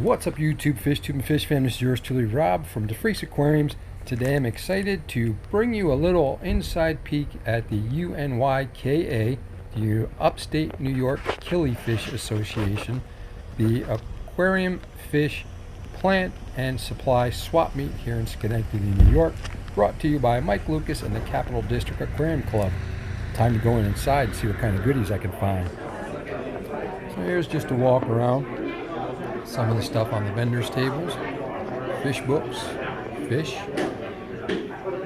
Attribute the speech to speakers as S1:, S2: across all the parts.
S1: What's up, YouTube, FishTube and Fish Fam? This is yours truly, Rob from DeFreeze Aquariums. Today I'm excited to bring you a little inside peek at the UNYKA, the Upstate New York Killifish Association, the Aquarium Fish Plant and Supply Swap Meet here in Schenectady, New York, brought to you by Mike Lucas and the Capital District Aquarium Club. Time to go inside and see what kind of goodies I can find. So here's just a walk around. Some of the stuff on the vendors' tables, fish books, fish,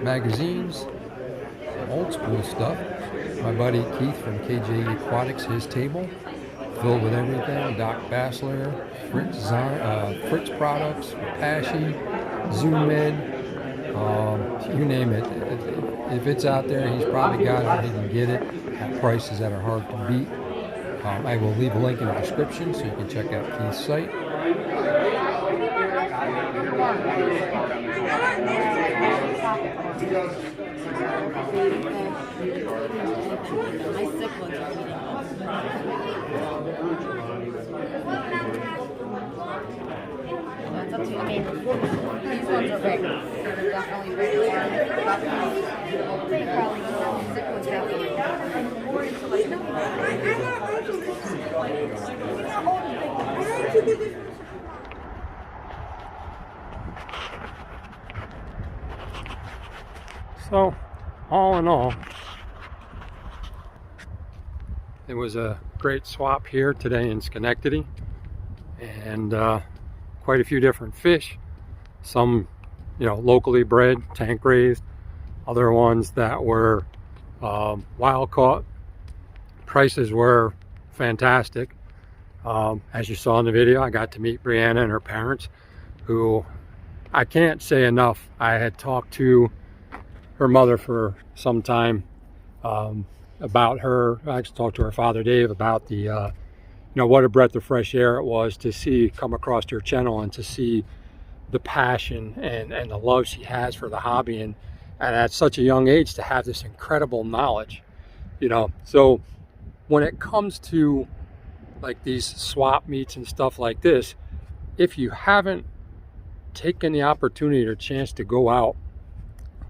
S1: magazines, some old school stuff. My buddy Keith from KJ Aquatics, his table, filled with everything. Doc Bassler, Fritz Products, Apache, Zoom Med, you name it. If it's out there, he's probably got it. He can get it at prices that are hard to beat. I will leave a link in the description so you can check out Keith's site.
S2: It's up to you. I mean, these ones are big. They're definitely big. They probably sick ones
S1: So, all in all, it was a great swap here today in Schenectady, and quite a few different fish. Some, locally bred, tank raised. Other ones that were wild caught. Prices were fantastic. As you saw in the video, I got to meet Brianne and her parents, who I can't say enough. I had talked to her mother for some time about her. I actually talked to her father Dave about the what a breath of fresh air it was to come across your channel and to see the passion and the love she has for the hobby, and at such a young age to have this incredible knowledge. So when it comes to like these swap meets and stuff like this, if you haven't taken the opportunity or chance to go out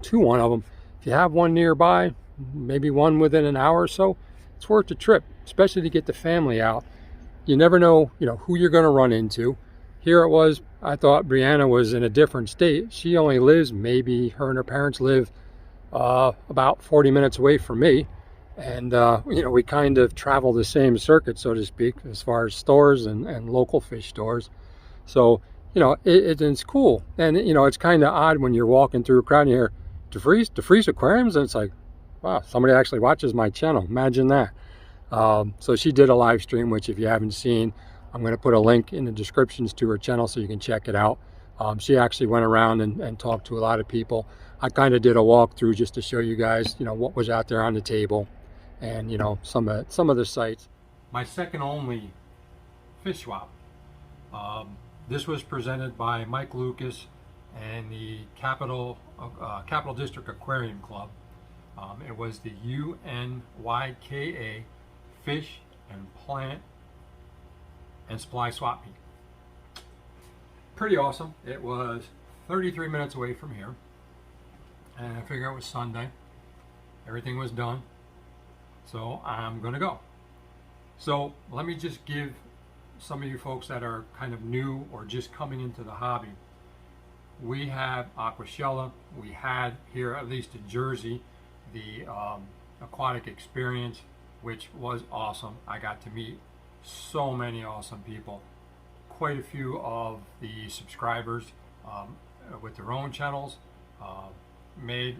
S1: to one of them, if you have one nearby, maybe one within an hour or so, it's worth the trip, especially to get the family out. You never know, who you're going to run into. Here it was, I thought Brianna was in a different state. She only lives, maybe her and her parents live about 40 minutes away from me. And, we kind of travel the same circuit, so to speak, as far as stores and local fish stores. So, it's cool. And, it's kind of odd when you're walking through a crowd and you hear, DeFreeze Aquariums? And it's like, wow, somebody actually watches my channel. Imagine that. So she did a live stream, which if you haven't seen, I'm going to put a link in the descriptions to her channel so you can check it out. She actually went around and talked to a lot of people. I kind of did a walkthrough just to show you guys, what was out there on the table and, some of the sites. My second only fish swap. This was presented by Mike Lucas and the Capital District Aquarium Club. It was the UNYKA Fish and Plant and Supply Swap Meet. Pretty awesome. It was 33 minutes away from here, and I figured it was Sunday. Everything was done, so I'm gonna go. So let me just give some of you folks that are kind of new or just coming into the hobby. We have Aquashella. We had here, at least in Jersey, the Aquatic Experience, which was awesome. I got to meet so many awesome people. Quite a few of the subscribers with their own channels made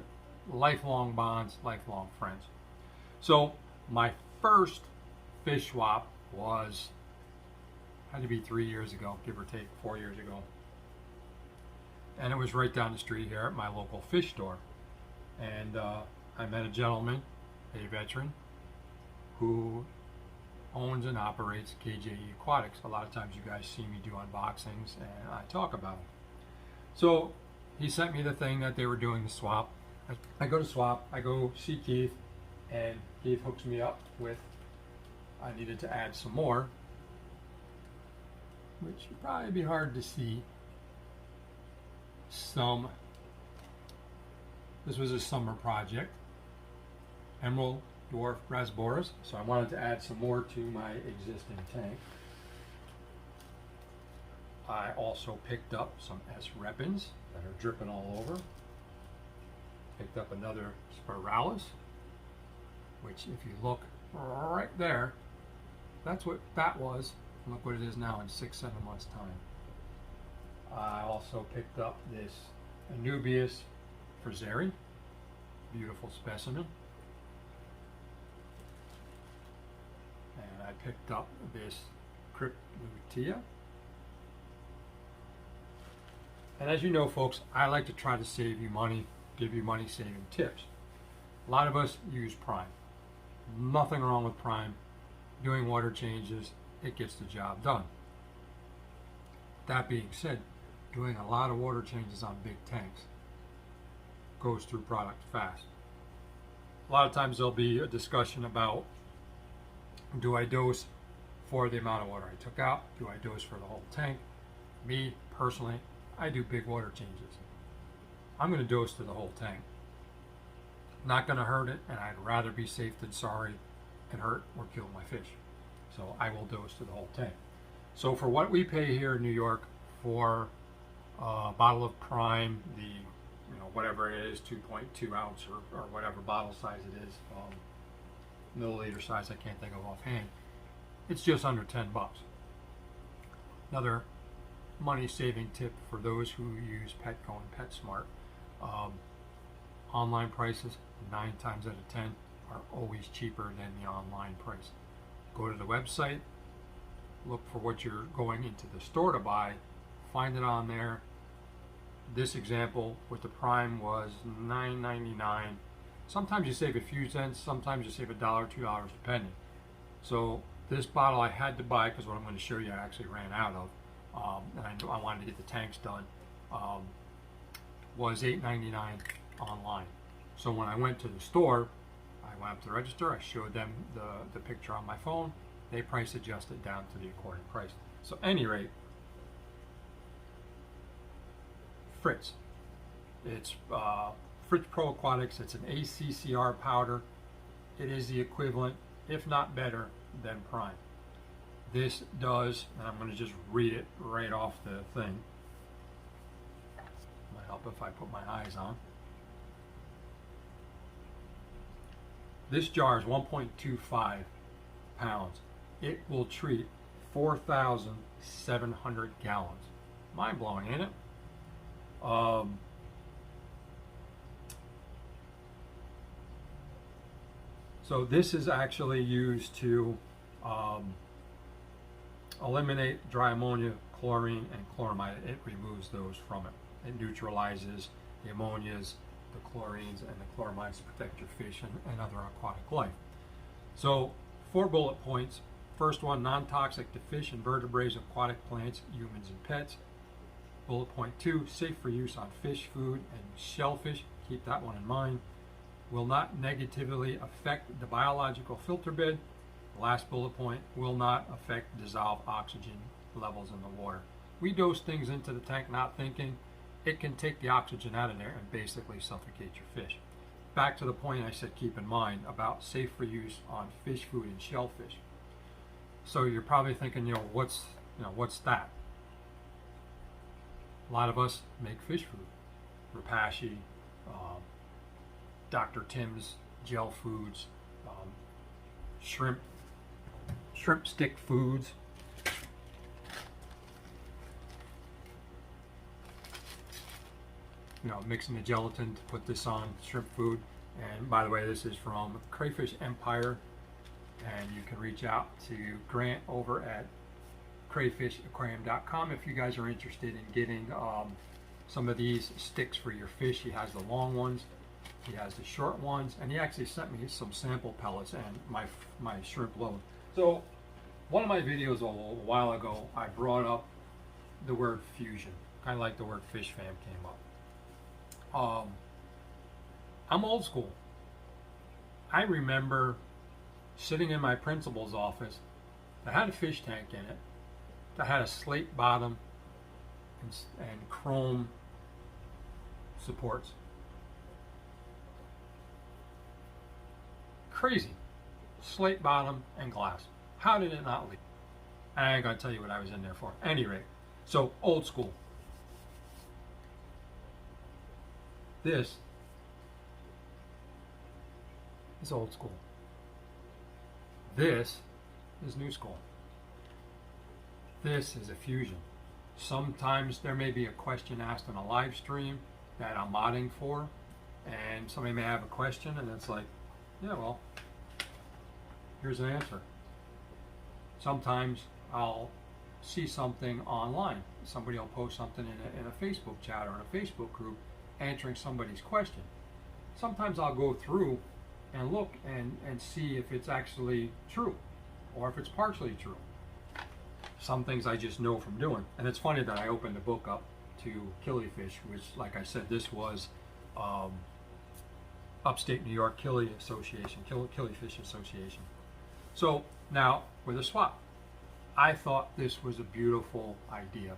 S1: lifelong bonds, lifelong friends. So my first fish swap had to be 3 years ago, give or take 4 years ago. And it was right down the street here at my local fish store. And I met a gentleman, a veteran, who owns and operates KJ Aquatics. A lot of times you guys see me do unboxings and I talk about them. So he sent me the thing that they were doing the swap. I go to swap, I go see Keith, and Keith hooks me up with, I needed to add some more which would probably be hard to see, this was a summer project, emerald dwarf rasboras, so I wanted to add some more to my existing tank. I also picked up some S. repens that are dripping all over. Picked up another spiralis, which if you look right there, that's what that was. Look what it is now in 6-7 months time. I also picked up this Anubias friseri, beautiful specimen. And I picked up this Cryptlutea. And as you know, folks, I like to try to save you money, give you money saving tips. A lot of us use Prime. Nothing wrong with Prime. Doing water changes, it gets the job done. That being said, doing a lot of water changes on big tanks goes through product fast. A lot of times there'll be a discussion about, do I dose for the amount of water I took out? Do I dose for the whole tank? Me, personally, I do big water changes. I'm going to dose to the whole tank. Not going to hurt it, and I'd rather be safe than sorry and hurt or kill my fish. So I will dose to the whole tank. So for what we pay here in New York for a bottle of Prime, the whatever it is, 2.2 ounce or whatever bottle size it is, milliliter size, I can't think of offhand, it's just under 10 bucks. Another money saving tip for those who use Petco and PetSmart, online prices 9 times out of 10 are always cheaper than the online price. Go to the website, look for what you're going into the store to buy, find it on there. This example with the Prime was $9.99. Sometimes you save a few cents, sometimes you save $1, $2 depending. So this bottle I had to buy because what I'm going to show you I actually ran out of, and I knew I wanted to get the tanks done, was $8.99 online. So when I went to the store, I went up to the register, I showed them the picture on my phone, they price adjusted down to the according price. So at any rate, Fritz. It's Fritz Pro Aquatics. It's an ACCR powder. It is the equivalent, if not better, than Prime. This does, and I'm going to just read it right off the thing. Might help if I put my eyes on. This jar is 1.25 pounds. It will treat 4,700 gallons. Mind blowing, ain't it? So this is actually used to eliminate dry ammonia, chlorine, and chloramide. It removes those from it. It neutralizes the ammonias, the chlorines, and the chloramides to protect your fish and other aquatic life. So 4 bullet points. First one, non-toxic to fish and vertebrates, aquatic plants, humans, and pets. Bullet point 2, safe for use on fish food and shellfish. Keep that one in mind. Will not negatively affect the biological filter bed. Last bullet point, will not affect dissolved oxygen levels in the water. We dose things into the tank not thinking it can take the oxygen out of there and basically suffocate your fish. Back to the point I said keep in mind about safe for use on fish food and shellfish. So you're probably thinking, what's that? A lot of us make fish food. Rapashi, Dr. Tim's gel foods, shrimp stick foods. Mixing the gelatin to put this on shrimp food. And by the way, this is from Crayfish Empire, and you can reach out to Grant over at crayfishaquarium.com if you guys are interested in getting some of these sticks for your fish. He has the long ones, he has the short ones, and he actually sent me some sample pellets and my shrimp load. So one of my videos a while ago, I brought up the word fusion, kind of like the word fishfam came up. I'm old school. I remember sitting in my principal's office that had a fish tank in it, that had a slate bottom and chrome supports. Crazy. Slate bottom and glass. How did it not leak? I ain't gonna tell you what I was in there for. At any rate, so old school. This is old school. This is new school. This is a fusion. Sometimes there may be a question asked on a live stream that I'm modding for, and somebody may have a question, and it's like, yeah, well, here's an answer. Sometimes I'll see something online. Somebody will post something in a Facebook chat or in a Facebook group answering somebody's question. Sometimes I'll go through and look and see if it's actually true or if it's partially true. Some things I just know from doing. And it's funny that I opened the book up to Killifish, which, like I said, this was Upstate New York Killifish Association. So now with a swap, I thought this was a beautiful idea.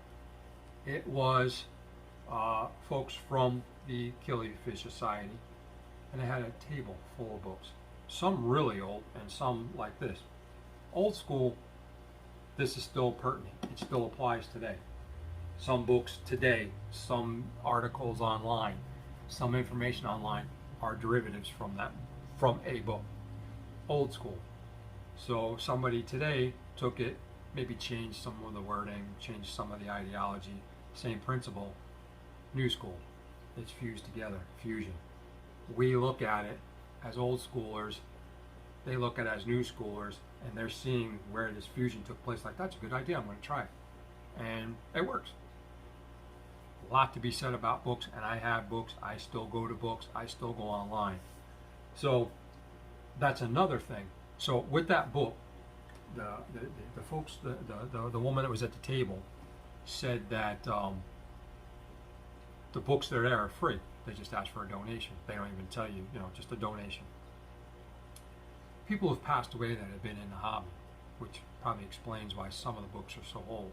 S1: It was folks from the Killifish Society, and they had a table full of books. Some really old and some like this. Old school, this is still pertinent. It still applies today. Some books today, some articles online, some information online are derivatives from a book. Old school. So somebody today took it, maybe changed some of the wording, changed some of the ideology, same principle. New school. It's fused together, fusion. We look at it as old schoolers, they look at it as new schoolers, and they're seeing where this fusion took place. Like, that's a good idea, I'm going to try it. And it works. A lot to be said about books, and I have books, I still go to books, I still go online. So that's another thing. So with that book, the folks, the woman that was at the table said that the books that are there are free. They just ask for a donation. They don't even tell you, just a donation. People have passed away that have been in the hobby, which probably explains why some of the books are so old.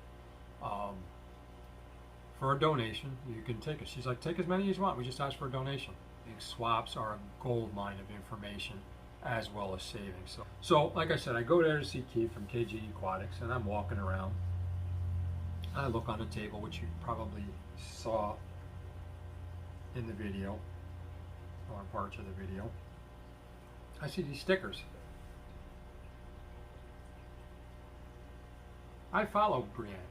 S1: For a donation, you can take it. She's like, take as many as you want. We just ask for a donation. I think swaps are a gold mine of information as well as savings. So like I said, I go there to see Keith from KG Aquatics, and I'm walking around. I look on the table, which you probably saw in the video, or parts of the video. I see these stickers. I follow Brianne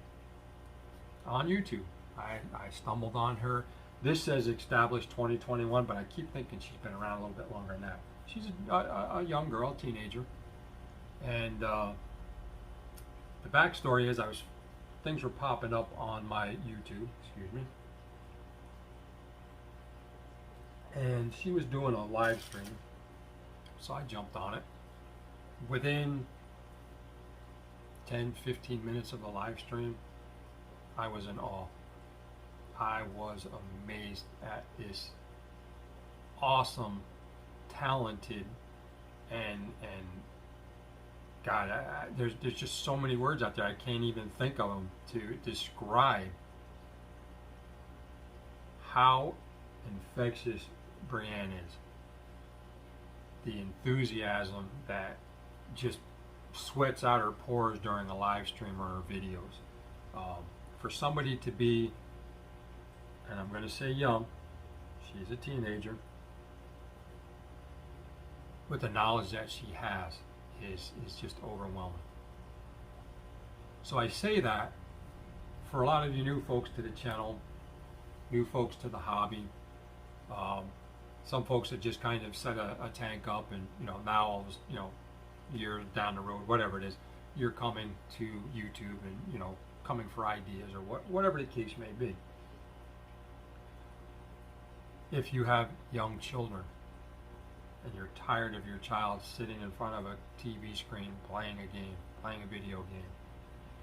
S1: on YouTube. I stumbled on her. This says established 2021, but I keep thinking she's been around a little bit longer than that. She's a young girl, teenager, and the backstory is things were popping up on my YouTube. Excuse me. And she was doing a live stream, so I jumped on it. Within 10-15 minutes of the live stream, I was in awe. I was amazed at this awesome, talented, and God, there's just so many words out there, I can't even think of them to describe how infectious Brianne is. The enthusiasm that just sweats out her pores during a live stream or her videos. For somebody to be, and I'm going to say young, she's a teenager, with the knowledge that she has is just overwhelming. So I say that for a lot of you new folks to the channel, new folks to the hobby, some folks that just kind of set a tank up, and now years down the road, whatever it is, you're coming to YouTube and coming for ideas or whatever the case may be. If you have young children and you're tired of your child sitting in front of a TV screen playing a game, playing a video game,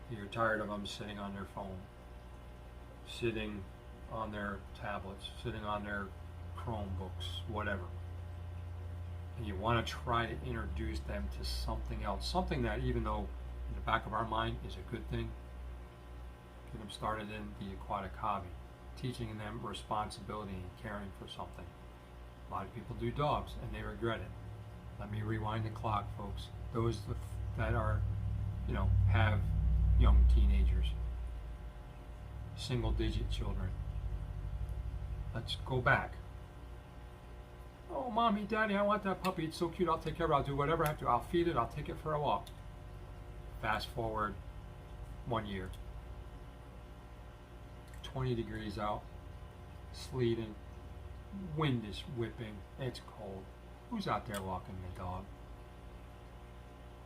S1: you're tired of them sitting on their phone, sitting on their tablets, sitting on their Chromebooks, whatever, and you want to try to introduce them to something else, something that, even though in the back of our mind is a good thing, get them started in the aquatic hobby, teaching them responsibility and caring for something. A lot of people do dogs and they regret it. Let me rewind the clock, folks. Those that are, have young teenagers, single-digit children. Let's go back. Oh, mommy, daddy, I want that puppy. It's so cute. I'll take care of it. I'll do whatever I have to. I'll feed it. I'll take it for a walk. Fast forward 1 year. 20 degrees out. Sleeting. Wind is whipping. It's cold. Who's out there walking the dog?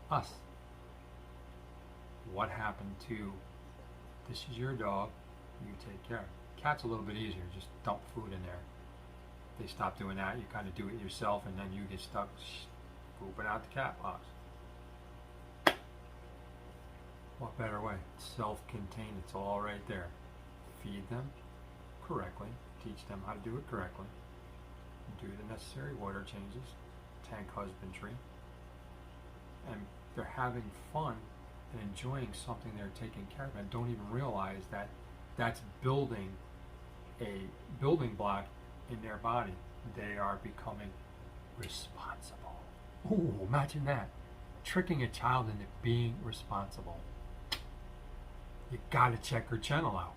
S1: Us. What happened to, this is your dog, you take care. Cat's a little bit easier. Just dump food in there. They stop doing that, you kind of do it yourself, and then you get stuck pooping out the cat box. What better way? It's self-contained, it's all right there. Feed them correctly, teach them how to do it correctly, do the necessary water changes, tank husbandry, and they're having fun and enjoying something they're taking care of and don't even realize that that's building a building block in their body. They are becoming responsible. Ooh, imagine that. Tricking a child into being responsible. You gotta check her channel out.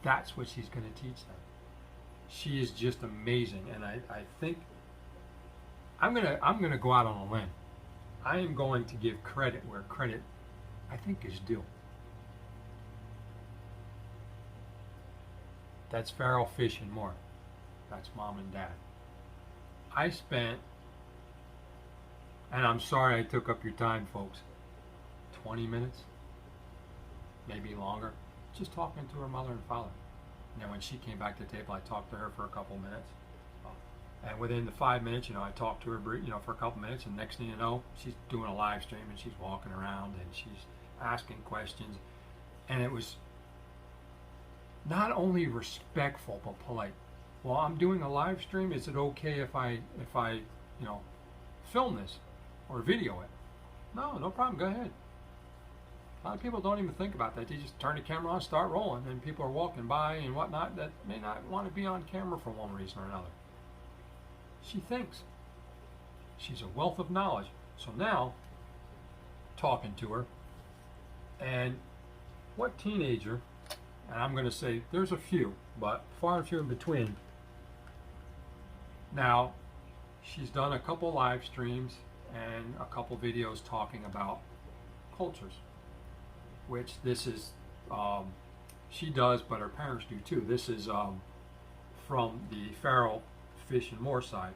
S1: That's what she's gonna teach them. She is just amazing, and I think I'm gonna go out on a limb. I am going to give credit where credit I think is due. That's Feral Fish and More. That's mom and dad. I spent, and I'm sorry I took up your time, folks, 20 minutes, maybe longer, just talking to her mother and father. And then when she came back to the table, I talked to her for a couple minutes. And within the 5 minutes, I talked to her, for a couple minutes, and next thing you know, she's doing a live stream and she's walking around and she's asking questions. And it was not only respectful but polite. Well, I'm doing a live stream. Is it okay if I film this or video it? No problem. Go ahead. A lot of people don't even think about that. They just turn the camera on, start rolling, and people are walking by and whatnot that may not want to be on camera for one reason or another. She thinks. She's a wealth of knowledge. So now, talking to her, and what teenager, and I'm going to say there's a few, but far and few in between. Now, she's done a couple live streams and a couple videos talking about cultures, which this is, she does, but her parents do too. This is from the Feral Fish and More side.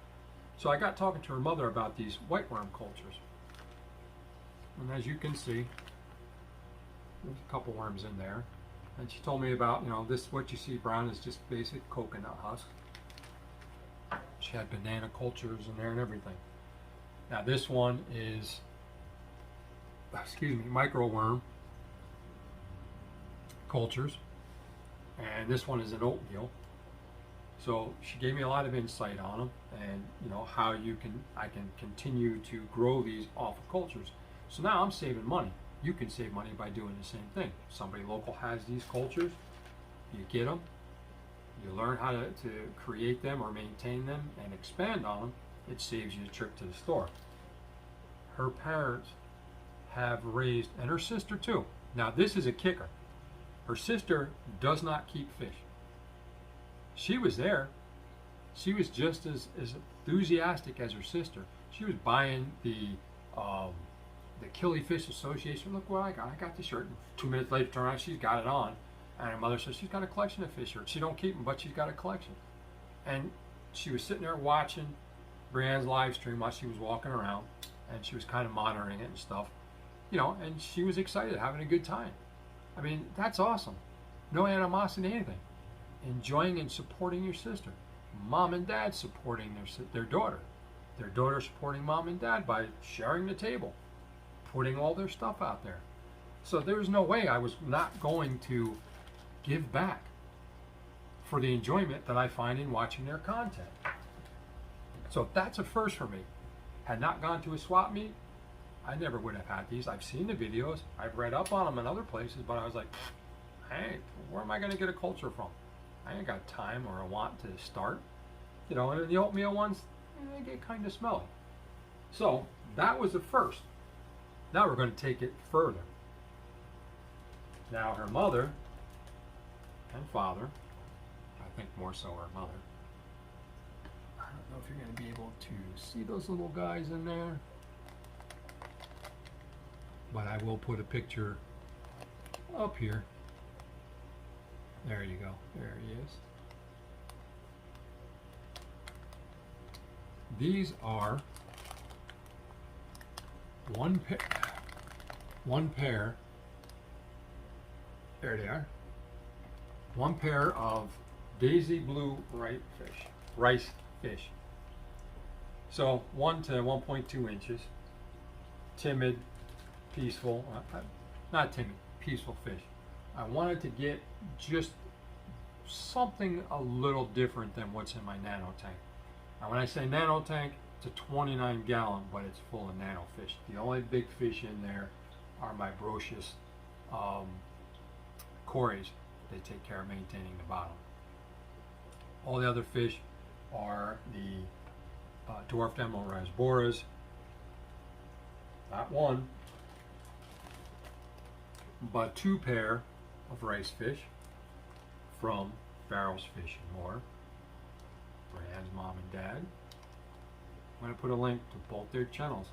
S1: So I got talking to her mother about these whiteworm cultures. And as you can see, there's a couple worms in there. And she told me about, this, what you see brown is just basic coconut husk. She had banana cultures in there and everything. Now this one is, micro worm cultures. And this one is an oatmeal. So she gave me a lot of insight on them, and how I can continue to grow these off of cultures. So now I'm saving money. You can save money by doing the same thing. Somebody local has these cultures, you get them, you learn how to create them or maintain them and expand on them. It saves you a trip to the store. Her parents have raised, and her sister too. Now this is a kicker. Her sister does not keep fish. She was there. She was just as enthusiastic as her sister. She was buying the Killifish Association. Look what I got. I got the shirt. And 2 minutes later, turn around, she's got it on. And her mother says she's got a collection of fish shirts. She don't keep them, but she's got a collection. And she was sitting there watching Brianne's live stream while she was walking around, and she was kind of monitoring it and stuff. And she was excited, having a good time. I mean, that's awesome. No animosity, anything. Enjoying and supporting your sister. Mom and dad supporting their daughter. Their daughter supporting mom and dad by sharing the table, putting all their stuff out there. So there's no way I was not going to give back for the enjoyment that I find in watching their content. So that's a first for me. Had not gone to a swap meet, I never would have had these. I've seen the videos, I've read up on them in other places, but I was like, where am I going to get a culture from? I ain't got time or a want to start. You know, and the oatmeal ones, they get kind of smelly. So that was the first. Now we're going to take it further. Now her mother and father, I think more so her mother. I don't know if you're going to be able to see those little guys in there, but I will put a picture up here. There you go. There he is. These are one pair. There they are. One pair of daisy blue rice fish. So 1 to 1.2 inches. Timid, peaceful, not timid, peaceful fish. I wanted to get just something a little different than what's in my nano tank. Now when I say nano tank, it's a 29 gallon, but it's full of nano fish. The only big fish in there are my brocious cories. They take care of maintaining the bottom. All the other fish are the dwarfed emerald rasboras. Not one, but 2 pair of rice fish from Farrell's Fish and More, Brianne's mom and dad. I'm going to put a link to both their channels.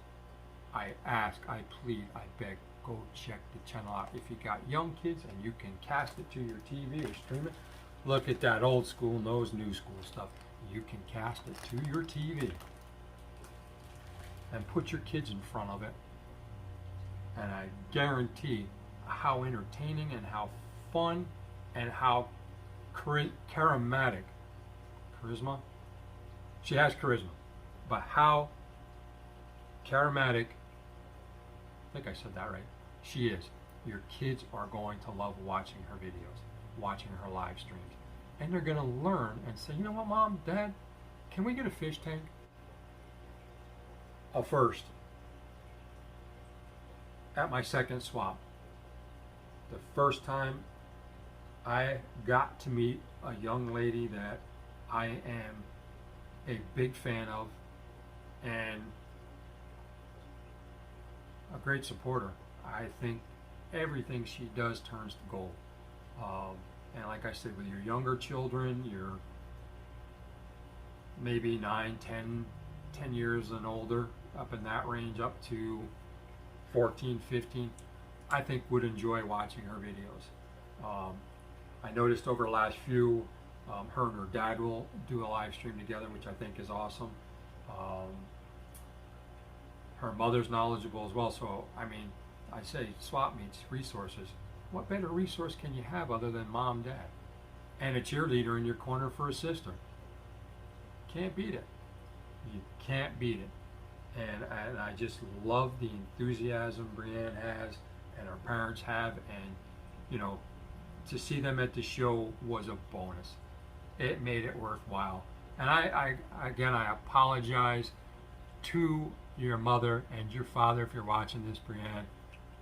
S1: I ask, I plead, I beg, go check the channel out. If you got young kids and you can cast it to your TV or stream it, look at that old school, those new school stuff. You can cast it to your TV and put your kids in front of it, and I guarantee how entertaining and how fun and how charismatic. Charisma? She has charisma. But how charismatic, I think I said that right, she is. Your kids are going to love watching her videos, watching her live streams. And they're going to learn and say, you know what, Mom, Dad, can we get a fish tank? A first. At my second swap. The first time I got to meet a young lady that I am a big fan of and a great supporter. I think everything she does turns to gold. And like I said, with your younger children, you're maybe 9, 10 years and older, up in that range, up to 14, 15, I think would enjoy watching her videos. I noticed over the last few, her and her dad will do a live stream together, which I think is awesome. Her mother's knowledgeable as well, so I mean, I say swap meets, resources. What better resource can you have other than mom, dad, and a cheerleader in your corner for a sister? Can't beat it. You can't beat it. And I just love the enthusiasm Brianne has and her parents have, and you know, to see them at the show was a bonus. It made it worthwhile. And I apologize to your mother and your father if you're watching this, Brianne,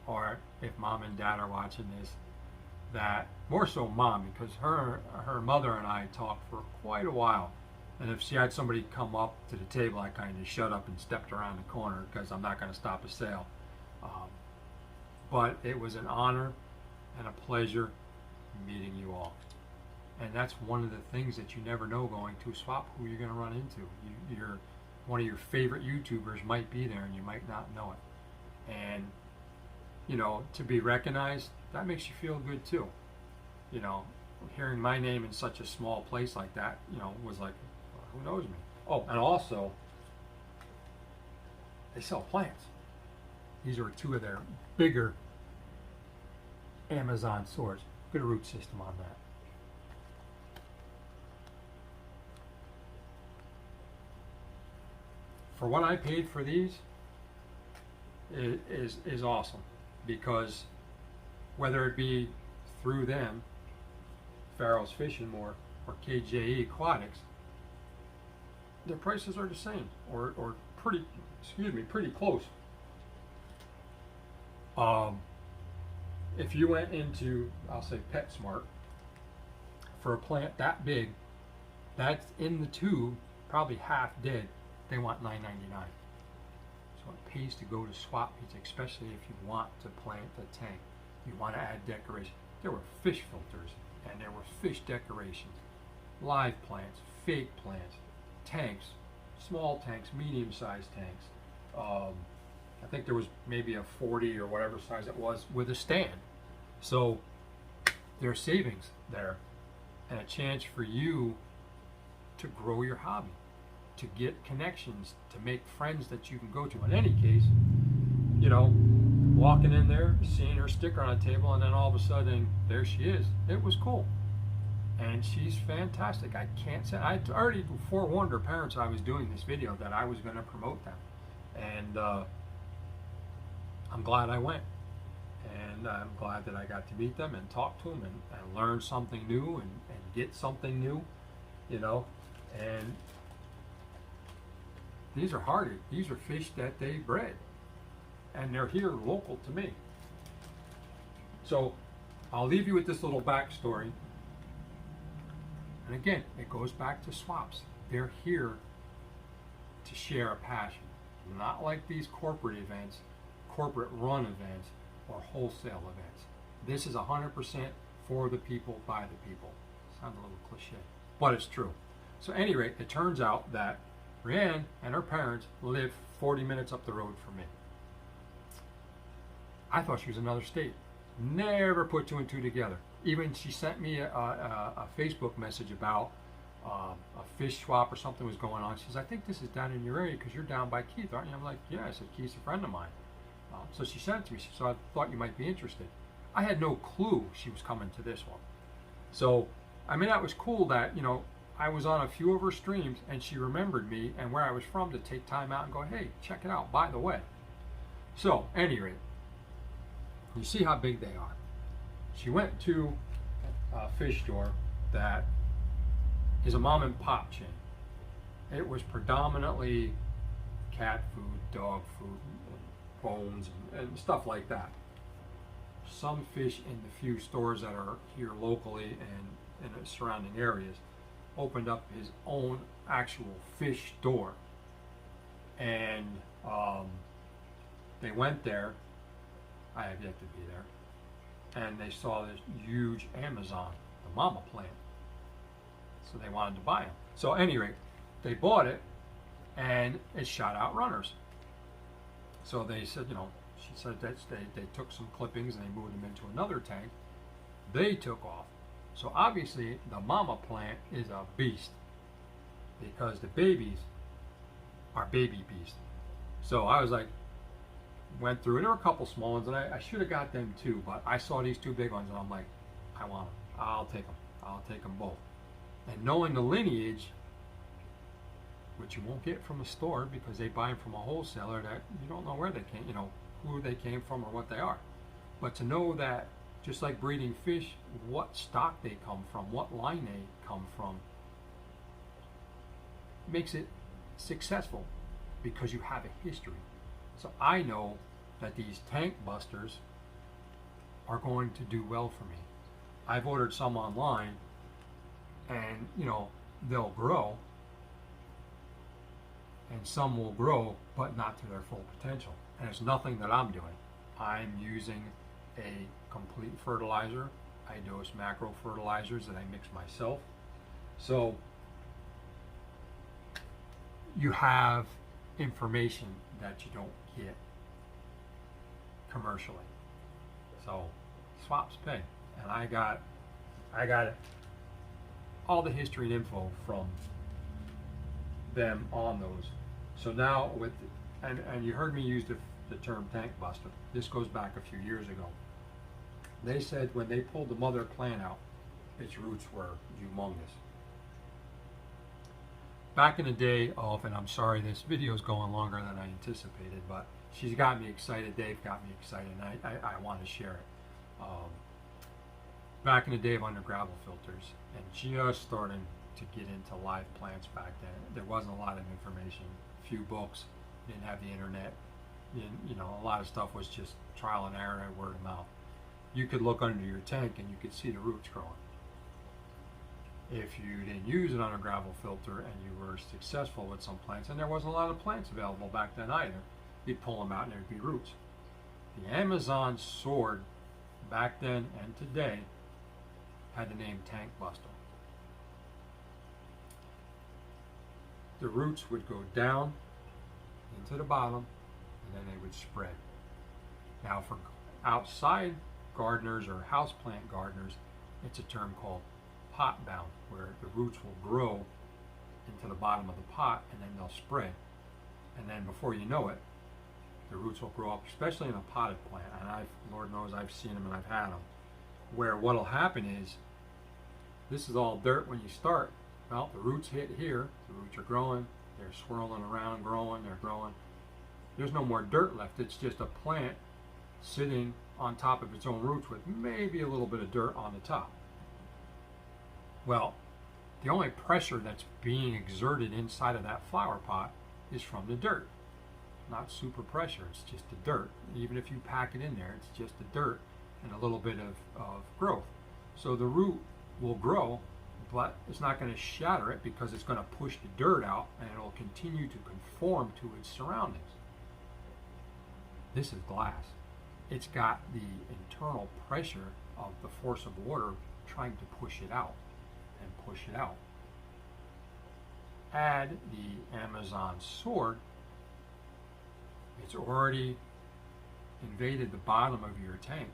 S1: or if mom and dad are watching this, that more so mom, because her mother and I talked for quite a while. And if she had somebody come up to the table, I kind of shut up and stepped around the corner because I'm not going to stop a sale. But it was an honor and a pleasure meeting you all. And that's one of the things that you never know going to a swap, who you're going to run into. You're one of your favorite YouTubers might be there and you might not know it. And, you know, to be recognized, that makes you feel good too. You know, hearing my name in such a small place like that, you know, was like, who knows me? Oh, and also, they sell plants. These are 2 of their bigger Amazon stores. Good root system on that. For what I paid for these, it is awesome, because whether it be through them, Farrell's Fish and More, or KJE Aquatics, their prices are the same, or pretty close. if you went into, I'll say PetSmart, for a plant that big, that's in the tube, probably half dead, they want $9.99. So it pays to go to swap meets, especially if you want to plant a tank. You want to add decoration. There were fish filters and there were fish decorations, live plants, fake plants, tanks, small tanks, medium-sized tanks. I think there was maybe a 40 or whatever size it was with a stand. So there's savings there and a chance for you to grow your hobby, to get connections, to make friends that you can go to. In any case, you know, walking in there, seeing her sticker on a table, and then all of a sudden there she is. It was cool. And she's fantastic. I can't say, I already forewarned her parents I was doing this video that I was going to promote them. And I'm glad I went. And I'm glad that I got to meet them and talk to them and learn something new and get something new, you know. And these are hardy. These are fish that they bred. And they're here local to me. So I'll leave you with this little backstory. And again, it goes back to swaps. They're here to share a passion. Not like these corporate events, corporate run events, or wholesale events. This is 100% for the people, by the people. Sounds a little cliche, but it's true. So at any rate, it turns out that Brianne and her parents live 40 minutes up the road from me. I thought she was in another state. Never put two and two together. Even she sent me a Facebook message about a fish swap or something was going on. She says, I think this is down in your area because you're down by Keith, aren't you? I'm like, yeah. I said, Keith's a friend of mine. So she sent it to me. So I thought you might be interested. I had no clue she was coming to this one. So, I mean, that was cool that, you know, I was on a few of her streams and she remembered me and where I was from to take time out and go, hey, check it out, by the way. So, anyway, you see how big they are. She went to a fish store that is a mom and pop chain. It was predominantly cat food, dog food, bones, and stuff like that. Some fish in the few stores that are here locally and in the surrounding areas opened up his own actual fish store. And they went there. I have yet to be there. And they saw this huge Amazon, the mama plant. So they wanted to buy them. So at any rate, they bought it and it shot out runners. So they said, you know, she said that they took some clippings and they moved them into another tank. They took off. So obviously the mama plant is a beast because the babies are baby beasts. So I was like, went through, and there were a couple small ones, and I should have got them too, but I saw these two big ones and I'm like, I want them. I'll take them. I'll take them both. And knowing the lineage, which you won't get from a store because they buy them from a wholesaler that you don't know where they came, you know, who they came from or what they are. But to know that, just like breeding fish, what stock they come from, what line they come from, makes it successful because you have a history. So I know that these tank busters are going to do well for me. I've ordered some online and, you know, they'll grow, and some will grow, but not to their full potential. And it's nothing that I'm doing. I'm using a complete fertilizer. I dose macro fertilizers that I mix myself. So you have information that you don't get commercially. So swaps pay. And I got all the history and info from them on those. So now with, and you heard me use the term tank buster. This goes back a few years ago. They said when they pulled the mother plant out, its roots were humongous. Back in the day of, and I'm sorry this video is going longer than I anticipated, but she's got me excited, Dave got me excited, and I want to share it. Back in the day of under gravel filters, and just starting to get into live plants back then, there wasn't a lot of information, few books, didn't have the internet, you know, a lot of stuff was just trial and error and word of mouth. you could look under your tank and you could see the roots growing. If you didn't use an under gravel filter and you were successful with some plants, and there wasn't a lot of plants available back then either, you'd pull them out and there'd be roots. The Amazon sword back then and today had the name Tank Buster. The roots would go down into the bottom and then they would spread. Now for outside gardeners or houseplant gardeners, it's a term called pot bound, where the roots will grow into the bottom of the pot and then they'll spread. And then before you know it, the roots will grow up, especially in a potted plant. And Lord knows I've seen them and I've had them, where what'll happen is, this is all dirt when you start. Well, the roots hit here, the roots are growing, they're swirling around, growing, they're growing. There's no more dirt left. It's just a plant sitting on top of its own roots with maybe a little bit of dirt on the top. Well, the only pressure that's being exerted inside of that flower pot is from the dirt. Not super pressure, it's just the dirt. Even if you pack it in there, it's just the dirt and a little bit of growth. So the root will grow, but it's not going to shatter it because it's going to push the dirt out and it'll continue to conform to its surroundings. This is glass. It's got the internal pressure of the force of water trying to push it out and push it out. Add the Amazon sword, it's already invaded the bottom of your tank.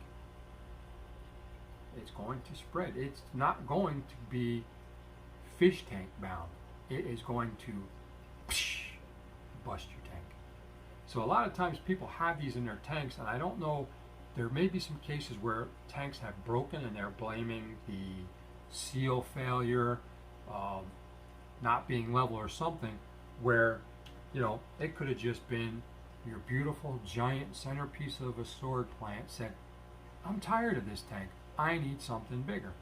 S1: It's going to spread. It's not going to be fish tank bound. It is going to bust your tank. So a lot of times people have these in their tanks, and I don't know, there may be some cases where tanks have broken and they're blaming the seal failure, not being level or something, where, you know, it could have just been your beautiful giant centerpiece of a sword plant said, I'm tired of this tank. I need something bigger.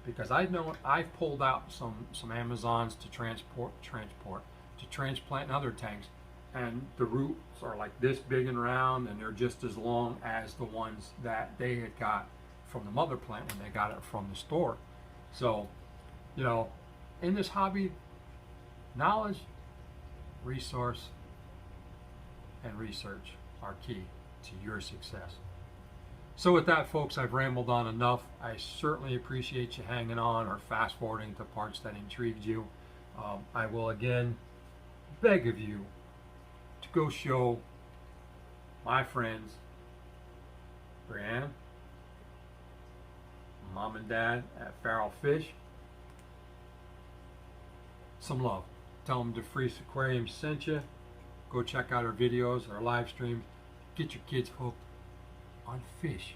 S1: Because I've pulled out some Amazons to transplant in other tanks, and the roots are like this big and round, and they're just as long as the ones that they had got from the mother plant when they got it from the store. So, you know, in this hobby, knowledge, resource, and research are key to your success. So with that, folks, I've rambled on enough. I certainly appreciate you hanging on or fast forwarding to parts that intrigued you. I will again beg of you to go show my friends, Brianne, Mom and Dad at Feral Fish, some love. Tell them DeFreeze Aquariums sent you. Go check out our videos, our live streams. Get your kids hooked on fish,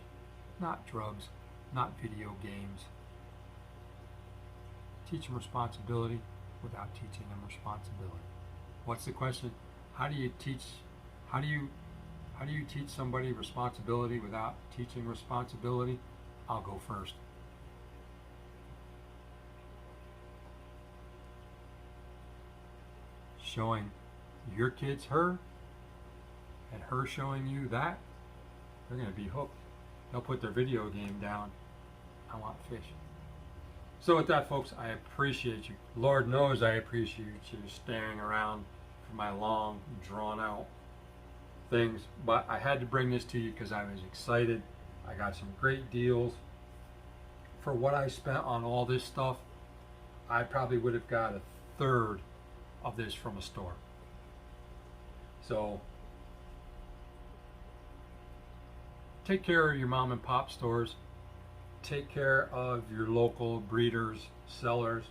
S1: not drugs, not video games. Teach them responsibility without teaching them responsibility. What's the question? How do you teach somebody responsibility without teaching responsibility? I'll go first. Showing your kids her and her showing you that, they're going to be hooked. They'll put their video game down. I want fish. So with that, folks, I appreciate you. Lord knows I appreciate you staring around for my long, drawn-out things. But I had to bring this to you because I was excited. I got some great deals. For what I spent on all this stuff, I probably would have got a third of this from a store. So take care of your mom and pop stores. Take care of your local breeders, sellers,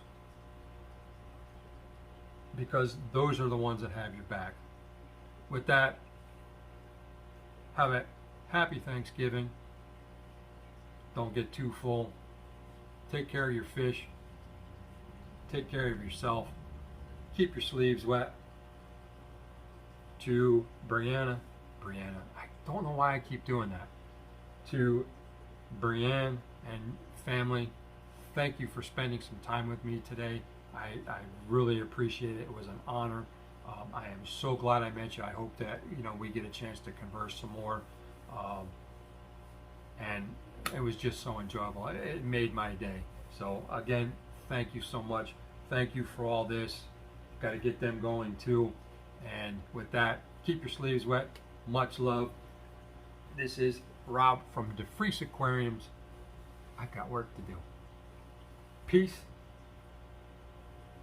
S1: because those are the ones that have your back. With that, have a happy Thanksgiving. Don't get too full. Take care of your fish. Take care of yourself. Keep your sleeves wet. To Brianne, I don't know why I keep doing that. To Brianne and family, thank you for spending some time with me today. I really appreciate it. It was an honor. I am so glad I met you. I hope that we get a chance to converse some more. And it was just so enjoyable. It made my day. So again, thank you so much. Thank you for all this. Got to get them going too. And with that, keep your sleeves wet. Much love. This is Rob from DeFreeze Aquariums. I got work to do. Peace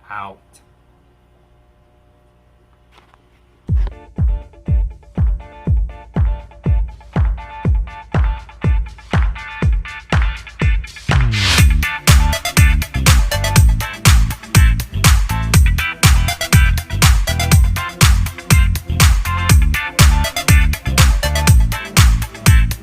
S1: out.